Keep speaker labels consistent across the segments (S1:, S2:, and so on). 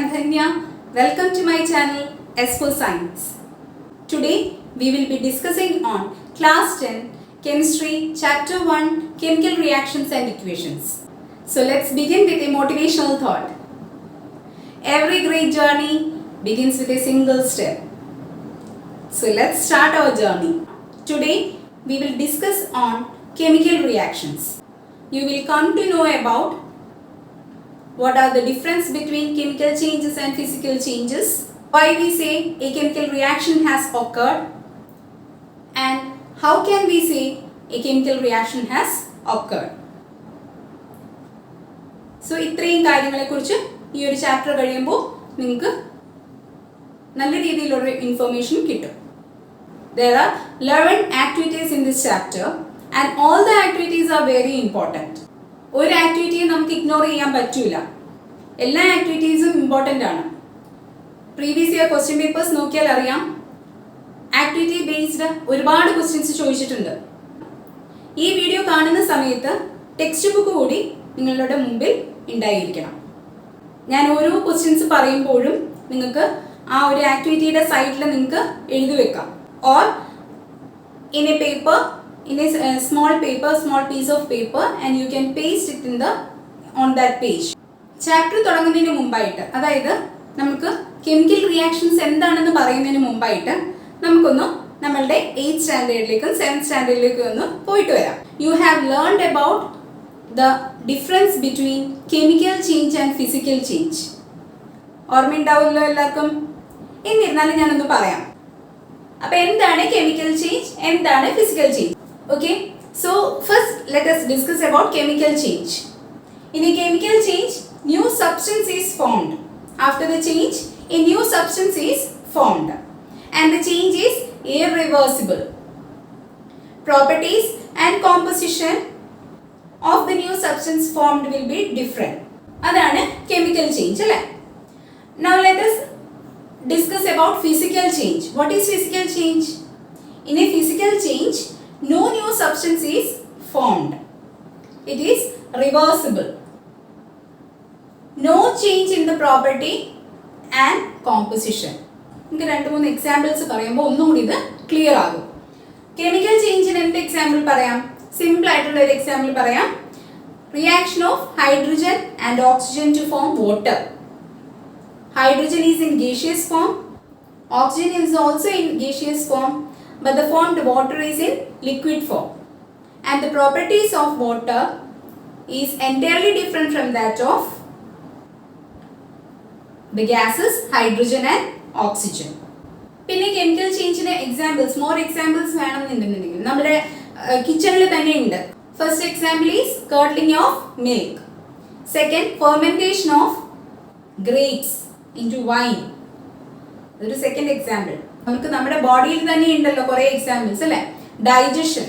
S1: am Dhanya. Welcome to my channel S for Science. Today we will be discussing on Class 10 Chemistry Chapter 1 Chemical Reactions and Equations. So let's begin with a motivational thought. Every great journey begins with a single step. So let's start our journey. Today we will discuss on chemical reactions. You will come to know about what are the difference between chemical changes and physical changes, why we say a chemical reaction has occurred, and how can we say a chemical reaction has occurred. So ഇത്രയും കാര്യങ്ങളെക്കുറിച്ച് ഈ ഒരു chapter കഴിയുമ്പോൾ നിങ്ങൾക്ക് നല്ല രീതിയിലുള്ള information കിട്ടും. There are 11 activities in this chapter and all the activities are very important. ഒരു ആക്ടിവിറ്റിയും നമുക്ക് ഇഗ്നോർ ചെയ്യാൻ പറ്റില്ല. എല്ലാ ആക്ടിവിറ്റീസും ഇമ്പോർട്ടൻ്റ് ആണ്. പ്രീവിയസ് ഇയർ ക്വസ്റ്റ്യൻ പേപ്പേഴ്സ് നോക്കിയാൽ അറിയാം, ആക്ടിവിറ്റി ബേസ്ഡ് ഒരുപാട് ക്വസ്റ്റ്യൻസ് ചോദിച്ചിട്ടുണ്ട്. ഈ വീഡിയോ കാണുന്ന സമയത്ത് ടെക്സ്റ്റ് ബുക്ക് കൂടി നിങ്ങളുടെ മുമ്പിൽ ഉണ്ടായിരിക്കണം. ഞാൻ ഓരോ ക്വസ്റ്റ്യൻസ് പറയുമ്പോഴും നിങ്ങൾക്ക് ആ ഒരു ആക്ടിവിറ്റിയുടെ സൈഡിൽ നിങ്ങൾക്ക് എഴുതി വെക്കാം. Or in A paper, in a small piece of paper, and you can paste it on that page. Chapter തുടങ്ങുന്നതിന് മുമ്പായിട്ട്, അതായത് നമുക്ക് കെമിക്കൽ റിയാക്ഷൻസ് എന്താണെന്ന് പറയുന്നതിന് മുമ്പായിട്ട് നമുക്കൊന്ന് നമ്മളുടെ 8th സ്റ്റാൻഡേർഡിലേക്കും 7th സ്റ്റാൻഡേർഡിലേക്കും ഒന്ന് പോയിട്ട് വരാം. You have learned about the difference between chemical change and physical change. ഓർമ്മയുണ്ടാവുമല്ലോ എല്ലാവർക്കും. എന്നിരുന്നാലും ഞാനൊന്ന് പറയാം. അപ്പോൾ എന്താണ് കെമിക്കൽ ചേഞ്ച്, എന്താണ് physical change? Okay, so first let us discuss about chemical change. In a chemical change, new substance is formed. After the change, a new substance is formed, and the change is irreversible. Properties and composition of the new substance formed will be different. Adana chemical change, alle. Now let us discuss about physical change. What is physical change? In a physical change, no new substance is formed. It is reversible. No change in the property and composition. നമുക്ക് 2-3 examples പറയുമ്പോൾ ഒന്നുകൂടി ഇത് clear ആകും. Chemical ചേഞ്ചിന് എന്ത് example പറയാം? Simple ആയിട്ടുള്ള ഒരു example പറയാം. Reaction of hydrogen and oxygen to form water. Hydrogen is in gaseous form. Oxygen is also in gaseous form. But the formed water is in liquid form, and the properties of water is entirely different from that of the gases hydrogen and oxygen. പിന്നെ chemical ചേഞ്ചിന് examples, more examples വേണമെന്നുണ്ടെന്നുണ്ടെങ്കിൽ നമ്മുടെ കിച്ചണിൽ തന്നെ ഉണ്ട്. First example is curdling of milk. Second, fermentation of grapes into wine. ഇതൊരു second example. നമുക്ക് നമ്മുടെ ബോഡിയിൽ തന്നെ ഉണ്ടല്ലോ കുറേ എക്സാമ്പിൾസ് അല്ലേ. ഡൈജഷൻ,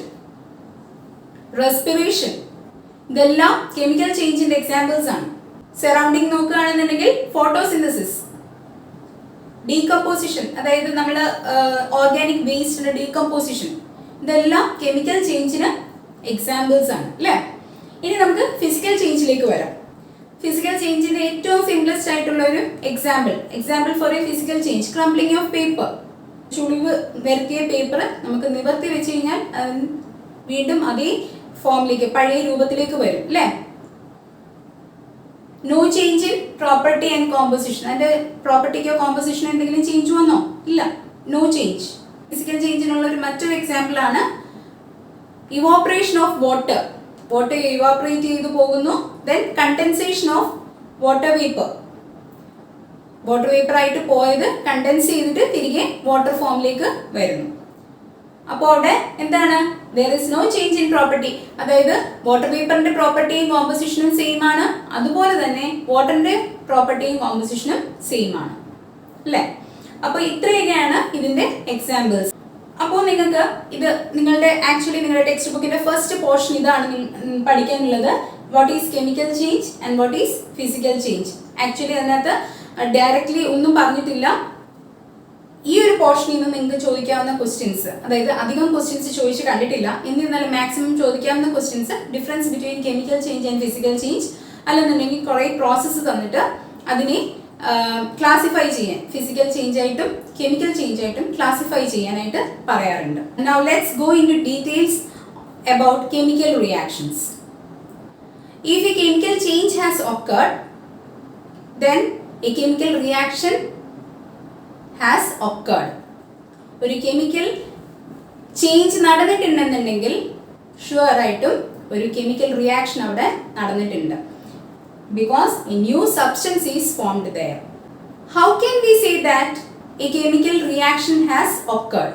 S1: റെസ്പിറേഷൻ, ഇതെല്ലാം കെമിക്കൽ ചേഞ്ചിന്റെ എക്സാമ്പിൾസ് ആണ്. സറൗണ്ടിങ് നോക്കുകയാണെന്നുണ്ടെങ്കിൽ ഫോട്ടോസിന്തസിസ്, ഡീകമ്പോസിഷൻ, അതായത് നമ്മൾ ഓർഗാനിക് വേസ്റ്റിന്റെ ഡീകമ്പോസിഷൻ, ഇതെല്ലാം കെമിക്കൽ ചേഞ്ചിന് എക്സാമ്പിൾസ് ആണ് അല്ലേ. ഇനി നമുക്ക് ഫിസിക്കൽ ചേഞ്ചിലേക്ക് വരാം. ഫിസിക്കൽ ചേഞ്ചിന്റെ ഏറ്റവും സിംപ്ലസ്റ്റ് ആയിട്ടുള്ള ഒരു example for a physical change, crumpling of paper. ചുളിവ് വരുത്തിയ പേപ്പർ നമുക്ക് നിവർത്തി വെച്ച് കഴിഞ്ഞാൽ വീണ്ടും അതേ ഫോമിലേക്ക്, പഴയ രൂപത്തിലേക്ക് വരും അല്ലേ. No change in property and composition. അതിന്റെ പ്രോപ്പർട്ടിക്കോ കോമ്പോസിഷനോ എന്തെങ്കിലും ചേഞ്ച് വന്നോ? ഇല്ല, നോ ചേഞ്ച്. ഫിസിക്കൽ ചേഞ്ചിനുള്ള ഒരു മറ്റൊരു എക്സാമ്പിൾ ആണ് evaporation of water. Water evaporate ചെയ്തു പോകുന്നു. Then condensation of water vapour. Water vapour ആയിട്ട് പോയത് കണ്ടൻസ് ചെയ്തിട്ട് തിരികെ വാട്ടർ ഫോമിലേക്ക് വരുന്നു. അപ്പോൾ അവിടെ എന്താണ്? there is no change in property. അതായത് വാട്ടർ വേപ്പറിന്റെ പ്രോപ്പർട്ടിയും കോമ്പോസിഷനും സെയിം ആണ്, അതുപോലെ തന്നെ വാട്ടറിന്റെ പ്രോപ്പർട്ടിയും കോമ്പോസിഷനും സെയിം ആണ് അല്ലേ. അപ്പോൾ ഇത്രയൊക്കെയാണ് ഇതിന്റെ എക്സാമ്പിൾസ്. അപ്പോൾ നിങ്ങൾക്ക് ഇത് നിങ്ങളുടെ ടെക്സ്റ്റ് ബുക്കിന്റെ ഫസ്റ്റ് പോർഷൻ ഇതാണ് പഠിക്കാനുള്ളത്. What is chemical change and what is physical change. Actually അതിനകത്ത് ഡയറക്റ്റ്ലി ഒന്നും പറഞ്ഞിട്ടില്ല. ഈ ഒരു പോർഷനിൽ നിന്ന് നിങ്ങൾക്ക് ചോദിക്കാവുന്ന ക്വസ്റ്റ്യൻസ്, അതായത് അധികം ക്വസ്റ്റ്യൻസ് ചോദിച്ച് കണ്ടിട്ടില്ല, എന്നിരുന്നാലും മാക്സിമം ചോദിക്കാവുന്ന questions difference between chemical change and physical change, അല്ലെന്നുണ്ടെങ്കിൽ കുറേ പ്രോസസ്സ് തന്നിട്ട് അതിനെ ക്ലാസിഫൈ ചെയ്യാൻ, ഫിസിക്കൽ ചേഞ്ച് ആയിട്ടും കെമിക്കൽ ചേഞ്ച് ആയിട്ടും ക്ലാസിഫൈ ചെയ്യാനായിട്ട് പറയാറുണ്ട്. Now let's go into details about chemical reactions. If a chemical change has occurred, then a chemical reaction has occurred. ഒരു കെമിക്കൽ ചേഞ്ച് നടന്നിട്ടുണ്ടെന്നുണ്ടെങ്കിൽ ഷുവർ ആയിട്ടും ഒരു കെമിക്കൽ റിയാക്ഷൻ അവിടെ നടന്നിട്ടുണ്ട്. Because a new substance is formed there. How can we say that a chemical reaction has occurred?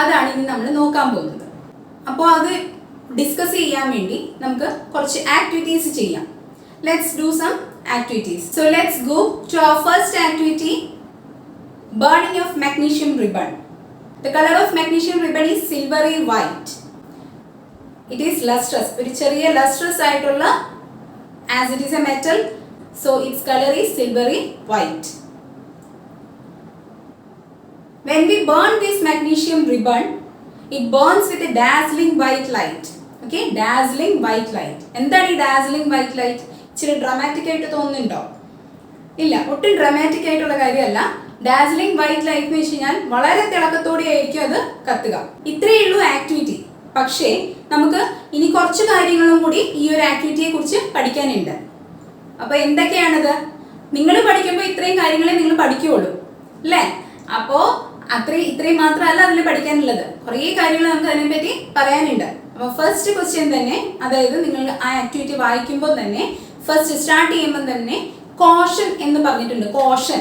S1: അതാണ് ഇനി നമ്മൾ നോക്കാൻ പോകുന്നത്. അപ്പോൾ അത് ഡിസ്കസ് ചെയ്യാൻ വേണ്ടി നമുക്ക് കുറച്ച് ആക്ടിവിറ്റീസ് ചെയ്യാം. Let's do some activities. So let's go to our first activity, burning of magnesium ribbon. The colour of magnesium ribbon is silvery white. It is lustrous, ഒരു ചെറിയ ലസ്ട്രസ് ആയിട്ടുള്ള, as it is a metal, so its colour is silvery white. When we burn this magnesium ribbon, it burns with a dazzling white light. Okay, dazzling white light. എന്താണ് ഈ dazzling white light? ഇച്ചിരി dramatic ആയിട്ട് തോന്നുന്നുണ്ടോ? ഇല്ല, ഒട്ടും dramatic ആയിട്ടുള്ള കാര്യമല്ല. Dazzling white light എന്ന് വെച്ച് കഴിഞ്ഞാൽ വളരെ തിളക്കത്തോടെ ആയിരിക്കും അത് കത്തുക. ഇത്രയേ ഉള്ളൂ ആക്ടിവിറ്റി. പക്ഷേ നമുക്ക് ഇനി കുറച്ച് കാര്യങ്ങളും കൂടി ഈ ഒരു ആക്ടിവിറ്റിയെ കുറിച്ച് പഠിക്കാനുണ്ട്. അപ്പോൾ എന്തൊക്കെയാണത്? നിങ്ങൾ പഠിക്കുമ്പോൾ ഇത്രയും കാര്യങ്ങളെ നിങ്ങൾ പഠിക്കുകയുള്ളൂ അല്ലേ? അപ്പോൾ ഇത്രയും മാത്രമല്ല അതിൽ പഠിക്കാനുള്ളത്, കുറേ കാര്യങ്ങൾ നമുക്ക് അതിനെപ്പറ്റി പറയാനുണ്ട്. അപ്പോൾ ഫസ്റ്റ് ക്വസ്റ്റ്യൻ തന്നെ, അതായത് നിങ്ങൾ ആ ആക്ടിവിറ്റി വായിക്കുമ്പോൾ തന്നെ ഫസ്റ്റ് സ്റ്റാർട്ട് ചെയ്യുമ്പോൾ തന്നെ കോഷൻ എന്ന് പറഞ്ഞിട്ടുണ്ട്. കോഷൻ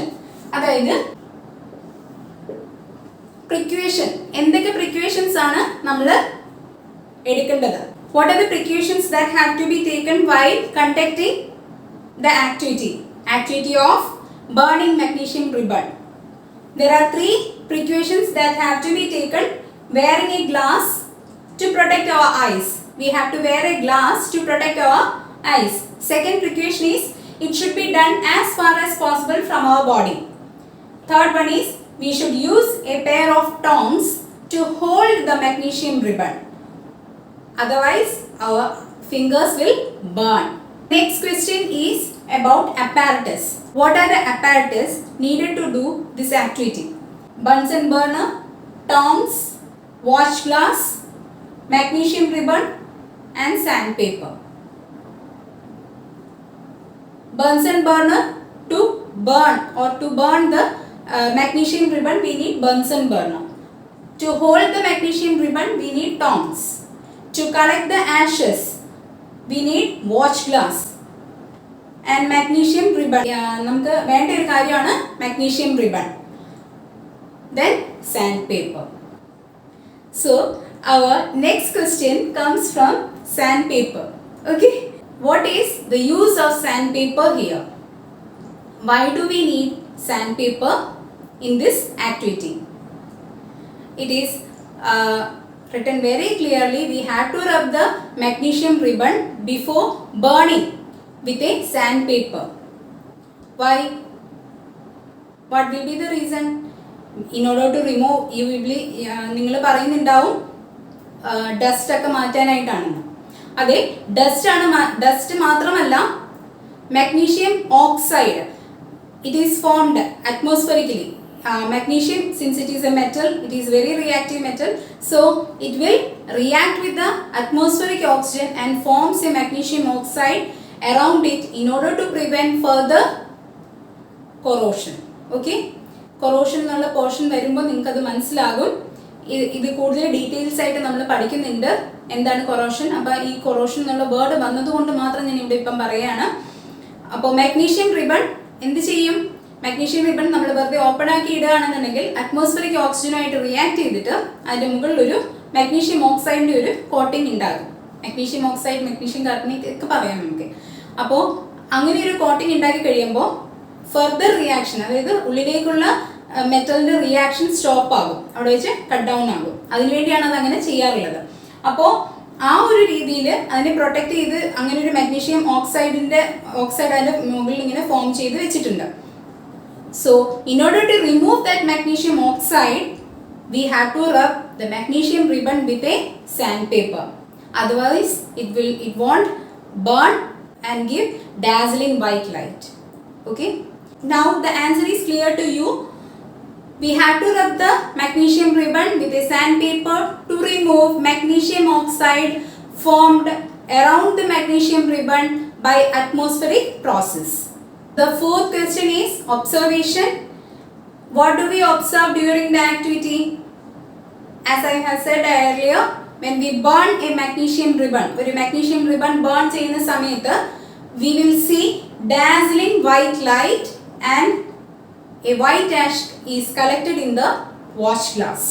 S1: അതായത് പ്രിക്വേഷൻ. എന്തൊക്കെ പ്രിക്വേഷൻസ് ആണ് നമ്മൾ എടുക്കേണ്ടത്? What are the precautions that have to be taken while conducting the activity of burning magnesium ribbon. There are 3 precautions that have to be taken. Wearing a glass to protect our eyes. We have to wear a glass to protect our eyes. Second precaution is it should be done as far as possible from our body. Third one is we should use a pair of tongs to hold the magnesium ribbon. Otherwise our fingers will burn. Next question is about apparatus. What are the apparatus needed to do this activity? Bunsen burner, tongs, watch glass, magnesium ribbon and sandpaper. Bunsen burner, to burn the magnesium ribbon we need Bunsen burner. To hold the magnesium ribbon we need tongs. To collect the ashes we need watch glass and magnesium ribbon. നമുക്ക് വേണ്ട ഒരു കാര്യമാണ് magnesium ribbon. Then sandpaper. So our next question comes from sandpaper. Okay, what is the use of sandpaper here? Why do we need sandpaper in this activity? It is written very clearly. We have to rub the magnesium ribbon before burning with a sandpaper. Why? What will be the reason? In order to remove, you will be നിങ്ങൾ പറയുന്നുണ്ടാവും dust ഒക്കെ മാറ്റാനായിട്ടാണെന്ന്. അതെ, dust മാത്രമല്ല, magnesium oxide, it is formed atmospherically. Magnesium, since it is a metal, it is very reactive metal, so it will react with the atmospheric oxygen and forms a magnesium oxide around it in order to prevent further corrosion. Okay, corrosion എന്നുള്ള portion വരുമ്പോൾ നിങ്ങൾക്ക് അത് മനസ്സിലാകും. ഇത് കൂടുതൽ details ആയിട്ട് നമ്മൾ പഠിക്കുന്നുണ്ട് എന്താണ് കൊറോഷൻ. അപ്പോൾ ഈ കൊറോഷൻ എന്നുള്ള വേർഡ് വന്നതുകൊണ്ട് മാത്രം ഞാൻ ഇവിടെ ഇപ്പം പറയുകയാണ്. അപ്പോൾ മാഗ്നീഷ്യം റിബൺ എന്ത് ചെയ്യും? മാഗ്നീഷ്യം റിബൺ നമ്മൾ വെറുതെ ഓപ്പൺ ആക്കി ഇടുകയാണെന്നുണ്ടെങ്കിൽ അറ്റ്മോസ്ഫിയറിക് ഓക്സിജനുമായിട്ട് റിയാക്ട് ചെയ്തിട്ട് അതിൻ്റെ മുകളിൽ ഒരു മാഗ്നീഷ്യം ഓക്സൈഡിൻ്റെ ഒരു കോട്ടിംഗ് ഉണ്ടാകും. മാഗ്നീഷ്യം ഓക്സൈഡ്, മാഗ്നീഷ്യം കാർബണേറ്റ് ഒക്കെ പറയാം നമുക്ക്. അപ്പോൾ അങ്ങനെ ഒരു കോട്ടിംഗ് ഉണ്ടാക്കി കഴിയുമ്പോൾ ഫർദർ റിയാക്ഷൻ, അതായത് ഉള്ളിലേക്കുള്ള മെറ്റലിൻ്റെ റിയാക്ഷൻ സ്റ്റോപ്പ് ആകും, അവിടെ വെച്ച് കട്ട് ഡൗൺ ആകും. അതിനുവേണ്ടിയാണ് അത് അങ്ങനെ ചെയ്യാറുള്ളത്. അപ്പോൾ ആ ഒരു രീതിയിൽ അതിനെ പ്രൊട്ടക്ട് ചെയ്ത് അങ്ങനെ ഒരു മാഗ്നീഷ്യം ഓക്സൈഡ് അതിൻ്റെ മുകളിൽ ഇങ്ങനെ ഫോം ചെയ്ത് വെച്ചിട്ടുണ്ട്. So in order to remove that magnesium oxide, we have to rub the magnesium ribbon with a sandpaper. Otherwise it won't burn and give dazzling white light. Okay, Now the answer is clear to you. We have to rub the magnesium ribbon with a sandpaper to remove magnesium oxide formed around the magnesium ribbon by atmospheric process. The fourth question is observation. What do we observe during the activity? As I have said earlier, when we burn a magnesium ribbon, ഒരു magnesium ribbon burn ചെയ്യുന്ന സമയത്ത് we will see dazzling white light and a white ash is collected in the watch glass.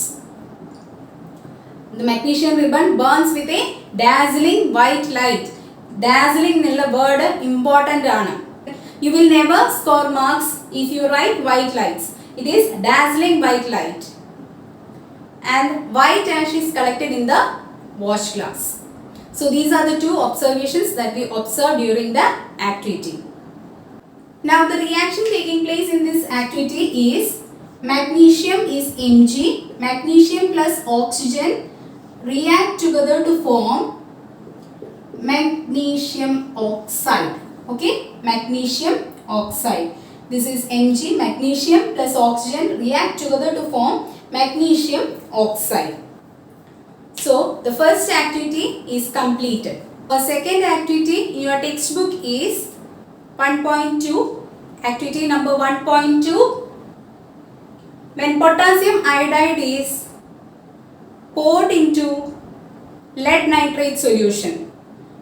S1: The magnesium ribbon burns with a dazzling white light. Dazzling എന്നുള്ള word important ആണ്. You will never score marks if you write white lights. It is dazzling white light. And white ash is collected in the watch glass. So these are the two observations that we observed during the activity. Now the reaction taking place in this activity is magnesium is Mg, magnesium plus oxygen react together to form magnesium oxide. Okay, magnesium oxide. This is Mg, magnesium plus oxygen react together to form magnesium oxide. So the first activity is completed. The second activity in your textbook is 1.2. Activity number 1.2. When potassium iodide is poured into lead nitrate solution.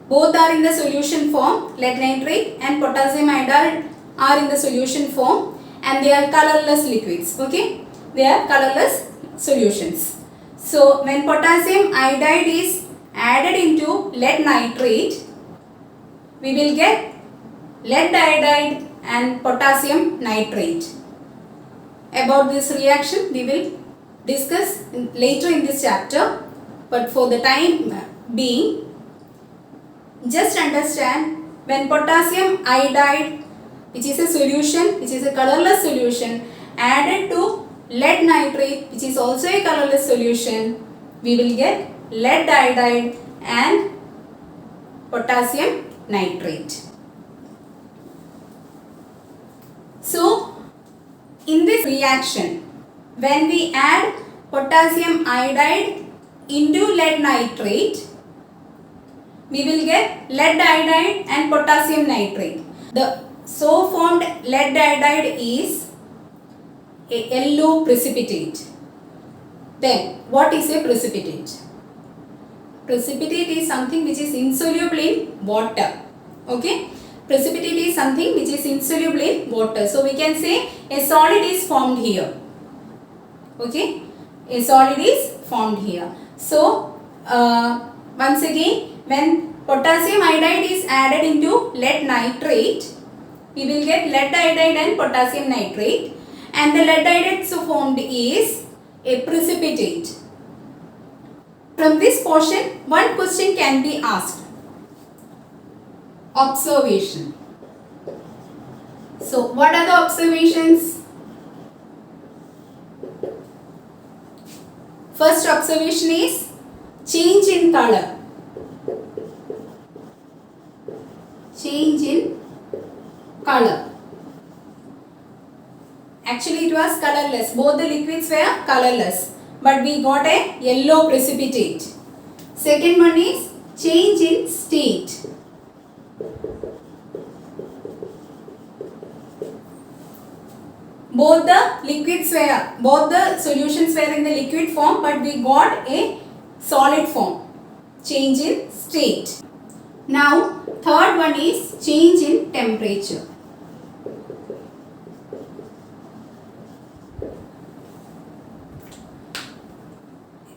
S1: Both are in the solution form. Lead nitrate and potassium iodide are in the solution form and they are colorless liquids. Okay, they are colorless solutions. So when potassium iodide is added into lead nitrate, we will get lead iodide and potassium nitrate. About this reaction we will discuss later in this chapter, but for the time being, just understand when potassium iodide, which is a solution, which is a colorless solution, added to lead nitrate, which is also a colorless solution, we will get lead iodide and potassium nitrate. So in this reaction, when we add potassium iodide into lead nitrate, we will get lead iodide and potassium nitrate. The so formed lead iodide is a yellow precipitate. Then what is a precipitate? Precipitate is something which is insoluble in water. Okay, precipitate is something which is insoluble in water. So we can say a solid is formed here. Okay, a solid is formed here. So once again, when potassium iodide is added into lead nitrate, we will get lead iodide and potassium nitrate, and the lead iodide so formed is a precipitate. From this portion, one question can be asked. Observation. So what are the observations? First observation is change in color. Change in color. Actually it was colorless. Both the liquids were colorless, but we got a yellow precipitate. Second one is change in state. Both the solutions were in the liquid form, but we got a solid form. Change in state. Now third one is change in temperature.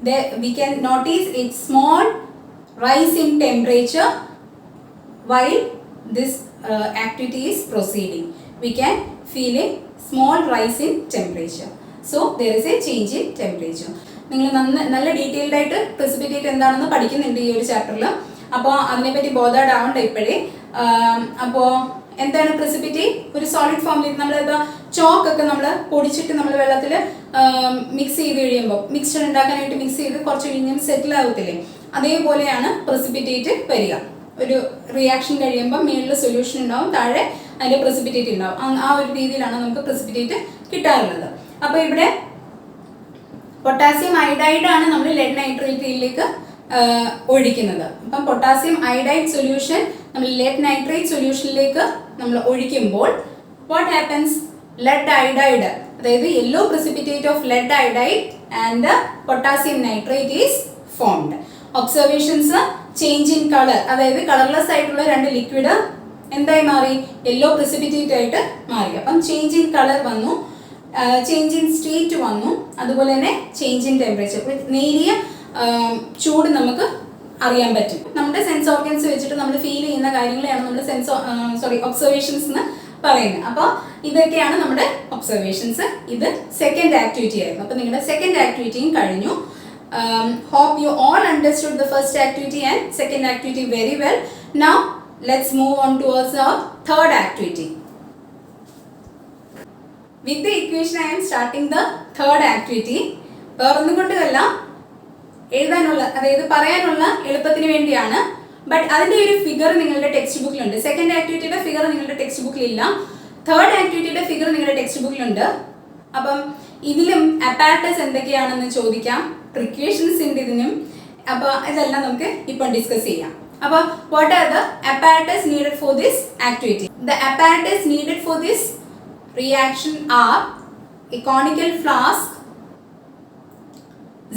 S1: There we can notice its small rise in temperature while this activity is proceeding. We can feel a small rise in temperature. So there is a change in temperature. നിങ്ങൾ നല്ല detailed ആയിട്ട് precipitate എന്താണെന്ന് പഠിക്കുന്നുണ്ട് ഈ ഒരു ചാപ്റ്ററിൽ. അപ്പോൾ അതിനെപ്പറ്റി ബോധേഡ് ആവണ്ട ഇപ്പോഴേ. അപ്പോൾ എന്താണ് precipitate? ഒരു സോളിഡ് ഫോമിൽ നമ്മളിപ്പോൾ ചോക്കൊക്കെ നമ്മൾ പൊടിച്ചിട്ട് നമ്മൾ വെള്ളത്തിൽ മിക്സ് ചെയ്ത് കഴിയുമ്പോൾ മിക്സ്ചർ ഉണ്ടാക്കാനായിട്ട് മിക്സ് ചെയ്ത് കുറച്ച് കഴിഞ്ഞാൽ സെറ്റിൽ ആവത്തില്ലേ, അതേപോലെയാണ് precipitate വരിക. ഒരു റിയാക്ഷൻ കഴിയുമ്പോൾ മേളിൽ സൊല്യൂഷൻ ഉണ്ടാവും, താഴെ അതിൻ്റെ precipitate ഉണ്ടാവും. ആ ഒരു രീതിയിലാണ് നമുക്ക് precipitate കിട്ടാറുള്ളത്. അപ്പോൾ ഇവിടെ പൊട്ടാസ്യം അയഡൈഡ് ആണ് നമ്മൾ ലെഡ് നൈട്രേറ്റിലേക്ക് ഒഴിക്കുന്നത്. അപ്പം പൊട്ടാസ്യം അയഡൈഡ് സൊല്യൂഷൻ നമ്മൾ ലെഡ് നൈട്രേറ്റ് സൊല്യൂഷനിലേക്ക് നമ്മൾ ഒഴിക്കുമ്പോൾ വാട്ട് ഹാപ്പൻസ്? ലെഡ് അയഡൈഡ്, അതായത് yellow precipitate of lead iodide and potassium nitrate is formed. Observations change in colour, അതായത് കളർലെസ് ആയിട്ടുള്ള രണ്ട് ലിക്വിഡ് എന്തായി മാറി? യെല്ലോ precipitate ആയിട്ട് മാറി. അപ്പം ചേഞ്ച് ഇൻ കളർ വന്നു, ചേഞ്ച് ഇൻ സ്റ്റേറ്റ് വന്നു, അതുപോലെ തന്നെ ചേഞ്ച് ഇൻ ടെമ്പറേച്ചർ, നേരിയ ചൂട് നമുക്ക് അറിയാൻ പറ്റും. നമ്മുടെ സെൻസ് ഓർഗൻസ് വെച്ചിട്ട് നമ്മൾ ഫീൽ ചെയ്യുന്ന കാര്യങ്ങളെയാണ് നമ്മൾ ഒബ്സർവേഷൻസ് എന്ന് പറയുന്നത്. അപ്പോൾ ഇതൊക്കെയാണ് നമ്മുടെ ഒബ്സർവേഷൻസ്. ഇത് സെക്കൻഡ് ആക്ടിവിറ്റി ആയിരുന്നു. അപ്പോൾ നിങ്ങളുടെ സെക്കൻഡ് ആക്ടിവിറ്റിയും കഴിഞ്ഞു. Hope you all understood the first activity and second activity very well. Now let's move on towards our third activity. With the equation I am starting the third activity. വേറൊന്നും കൊണ്ടല്ല, എഴുതാനുള്ള, അതായത് പറയാനുള്ള എളുപ്പത്തിന് വേണ്ടിയാണ്. ബട്ട് അതിൻ്റെ ഒരു ഫിഗർ നിങ്ങളുടെ ടെക്സ്റ്റ് ബുക്കിലുണ്ട്. സെക്കൻഡ് ആക്ടിവിറ്റിയുടെ ഫിഗർ നിങ്ങളുടെ ടെക്സ്റ്റ് ബുക്കിലില്ല, തേർഡ് ആക്ടിവിറ്റിയുടെ ഫിഗർ നിങ്ങളുടെ ടെക്സ്റ്റ് ബുക്കിലുണ്ട്. അപ്പം ഇതിലും അപ്പാരറ്റസ് എന്തൊക്കെയാണെന്ന് ചോദിക്കാം, ട്രിക്വേഷൻസ് ഉണ്ട് ഇതിനും. അപ്പോൾ ഇതെല്ലാം നമുക്ക് ഇപ്പോൾ ഡിസ്കസ് ചെയ്യാം. അപ്പോൾ what are the apparatus needed for this activity? The apparatus needed for this reaction are a conical flask,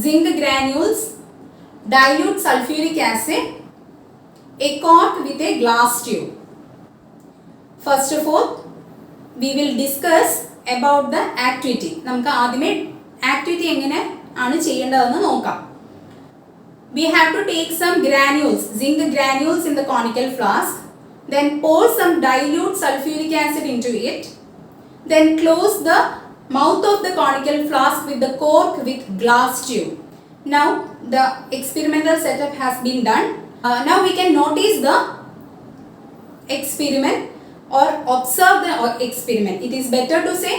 S1: zinc granules, dilute sulfuric acid, a cork with a glass tube. First of all, we will discuss about the activity. നമുക്ക് ആദ്യമേ activity എങ്ങനെ ആണ് ചെയ്യേണ്ടതെന്ന് നോക്കാം. We have to take some granules, zinc granules in the conical flask, then pour some dilute sulfuric acid into it. Then close the mouth of the conical flask with the cork with glass tube. Now the experimental setup has been done. Now we can notice the experiment or observe the experiment. It is better to say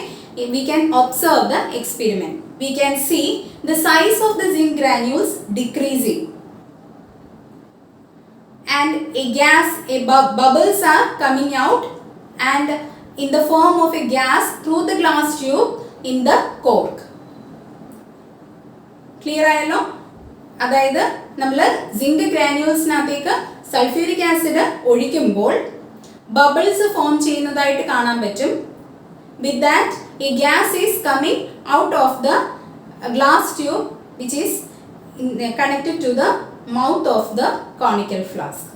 S1: we can observe the experiment. We can see the size of the zinc granules decreasing, and a gas, bubbles are coming out and in the form of a gas through the glass tube in the cork. Clear ആയല്ലോ? അതായത് നമ്മൾ zinc ഗ്രാനുവൽസിനകത്തേക്ക് sulphuric acid ഒഴിക്കുമ്പോൾ bubbles form ചെയ്യുന്നതായിട്ട് കാണാൻ പറ്റും. With that a gas is coming out of the glass tube which is connected to the mouth of the conical flask.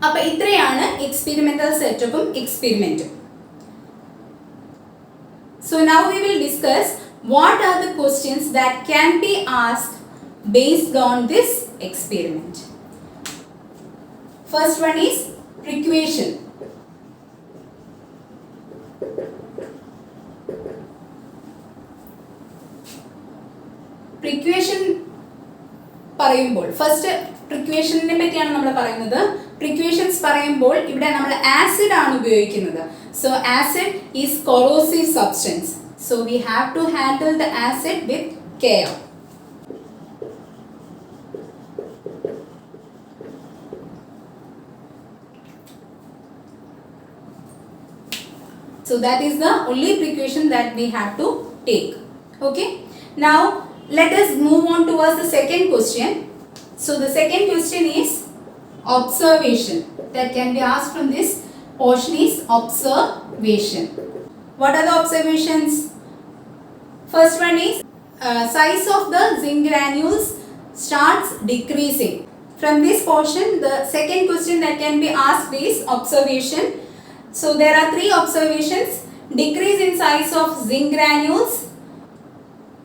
S1: അപ്പോൾ ഇത്രയാണ് എക്സ്പെരിമെന്റൽ സെറ്റപ്പും എക്സ്പെരിമെന്റും. So now we will discuss what are the questions that can be asked based on this experiment. First one is equation. Equation പറയുമ്പോൾ first പ്രിക്വേഷനെ പറ്റിയാണ് നമ്മൾ പറയുന്നത്. Precautions പറയുമ്പോൾ ഇവിടെ നമ്മൾ ആസിഡ് ആണ് ഉപയോഗിക്കുന്നത്. So acid is corrosive substance. So we have to handle the acid with care. So that is the only precaution that we have to take. Okay. Now let us move on towards the second question. So the second question is observation that can be asked from this portion is observation. What are the observations? First one is size of the zinc granules starts decreasing. From this portion, the second question that can be asked is observation. So there are three observations: decrease in size of zinc granules.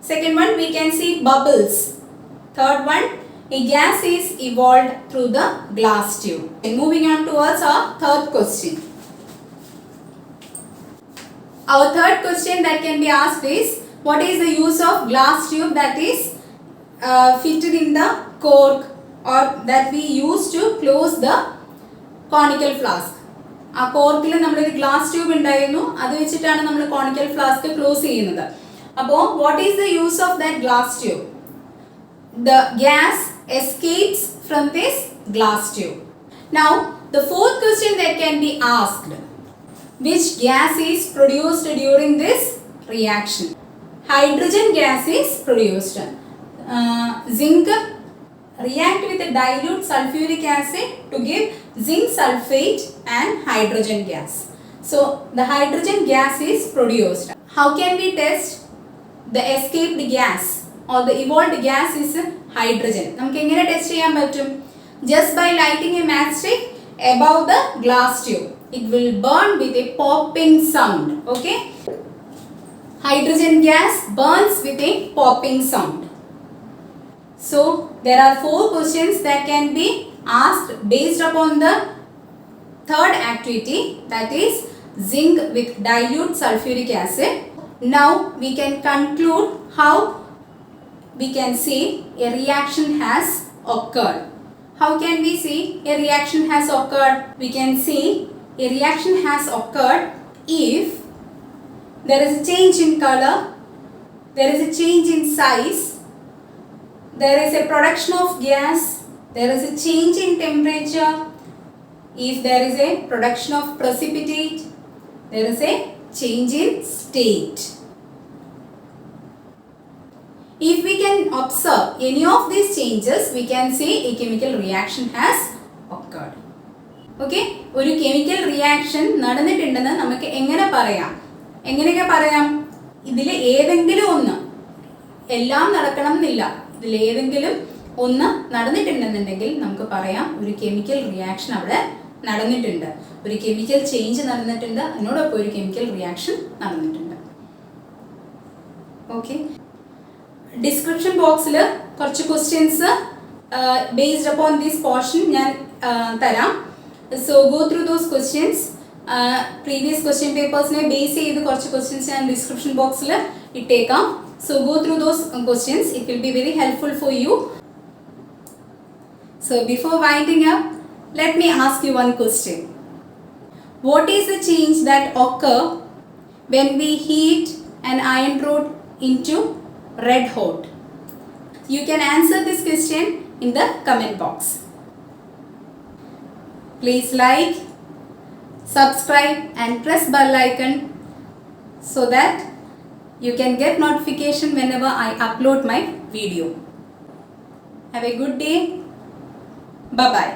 S1: Second one, we can see bubbles. Third one, a gas is evolved through the glass tube. And moving on towards our third question. Our third question that can be asked is, what is the use of glass tube that is fitted in the cork or that we use to close the conical flask? ആ കോർക്കിൽ നമ്മളൊരു glass tube ഉണ്ടായിരുന്നു, അത് വെച്ചിട്ടാണ് നമ്മൾ conical flask close ചെയ്യുന്നത്. അപ്പോൾ what is the use of that glass tube? The gas escapes from this glass tube. Now The fourth question that can be asked, which gas is produced during this reaction? Hydrogen gas is produced. Zinc react with a dilute sulfuric acid to give zinc sulfate and hydrogen gas. So the hydrogen gas is produced. How can we test the escaped gas or the evolved gas is hydrogen? നമുക്ക് എങ്ങനെ test ചെയ്യാൻ പറ്റും? Just by lighting a matchstick above the glass tube, it will burn with a popping sound. Okay, hydrogen gas burns with a popping sound. So there are 4 questions that can be asked based upon the third activity, that is zinc with dilute sulfuric acid. Now we can conclude how we can say a reaction has occurred. How can we say a reaction has occurred? We can say a reaction has occurred if there is a change in color, there is a change in size, there is a production of gas, there is a change in temperature, if there is a production of precipitate, there is a change in state. If we can observe any of these changes, we can say a chemical reaction has occurred. Okay, ഒരു chemical reaction നടന്നിട്ടുണ്ടെന്ന് നമുക്ക് എങ്ങനെ പറയാം? എങ്ങനെയൊക്കെ പറയാം? ഇതിൽ ഏതെങ്കിലും ഒന്ന്, എല്ലാം നടക്കണം എന്നില്ല, ഇതിൽ ഏതെങ്കിലും ഒന്ന് നടന്നിട്ടുണ്ടെന്നുണ്ടെങ്കിൽ നമുക്ക് പറയാം ഒരു കെമിക്കൽ റിയാക്ഷൻ അവിടെ നടന്നിട്ടുണ്ട്, ഒരു കെമിക്കൽ ചേഞ്ച് നടന്നിട്ടുണ്ട്, അതിനോടൊപ്പം ഒരു കെമിക്കൽ റിയാക്ഷൻ നടന്നിട്ടുണ്ട്. ഓക്കെ, ഡിസ്ക്രിപ്ഷൻ ബോക്സിൽ കുറച്ച് questions based upon this portion ഞാൻ തരാം. So go through those questions. Previous question പേപ്പേഴ്സിനെ ബേസ് ചെയ്ത് കുറച്ച് ക്വസ്റ്റ്യൻസ് ഞാൻ ഡിസ്ക്രിപ്ഷൻ ബോക്സിൽ ഇട്ടേക്കാം. So go through those questions, it will be very helpful for you. So before winding up, let me ask you one question. What is the change that occur when we heat an iron rod into red hot? You can answer this question in the comment box. Please like, subscribe and press bell icon so that you can get notification whenever I upload my video. Have a good day. Bye bye.